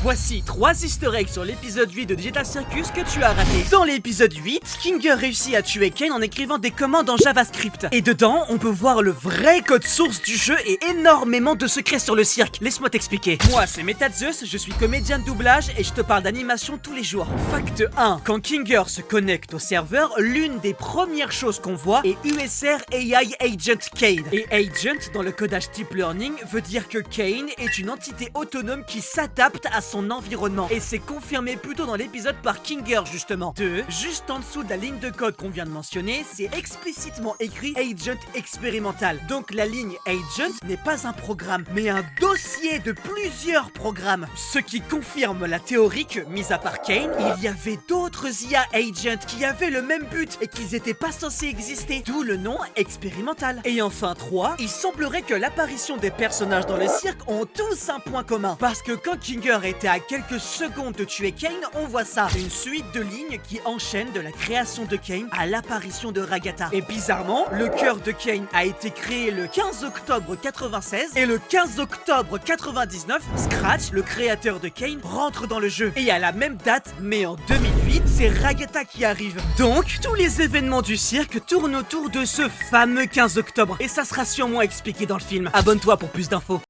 Voici 3 easter eggs sur l'épisode 8 de Digital Circus que tu as raté. Dans l'épisode 8, Kinger réussit à tuer Caine en écrivant des commandes en JavaScript. Et dedans, on peut voir le vrai code source du jeu et énormément de secrets sur le cirque. Laisse-moi t'expliquer. Moi, c'est Metazeus, je suis comédien de doublage et je te parle d'animation tous les jours. Fact 1. Quand Kinger se connecte au serveur, l'une des premières choses qu'on voit est USR AI Agent Caine. Et Agent, dans le codage Deep Learning, veut dire que Caine est une entité autonome qui s'adapte à son environnement. Et c'est confirmé plus tôt dans l'épisode par Kinger justement. 2. Juste en dessous de la ligne de code qu'on vient de mentionner, c'est explicitement écrit Agent expérimental. Donc la ligne Agent n'est pas un programme, mais un dossier de plusieurs programmes. Ce qui confirme la théorie que, mis à part Caine, il y avait d'autres IA Agents qui avaient le même but et qu'ils étaient pas censés exister. D'où le nom expérimental. Et enfin 3, il semblerait que l'apparition des personnages dans le cirque ont tous un point commun. Parce que quand Kinger était à quelques secondes de tuer Caine, on voit ça. Une suite de lignes qui enchaînent de la création de Caine à l'apparition de Ragatha. Et bizarrement, le cœur de Caine a été créé le 15 octobre 96 et le 15 octobre 99, Scratch, le créateur de Caine, rentre dans le jeu. Et à la même date, mais en 2008, c'est Ragatha qui arrive. Donc, tous les événements du cirque tournent autour de ce fameux 15 octobre. Et ça sera sûrement expliqué dans le film. Abonne-toi pour plus d'infos.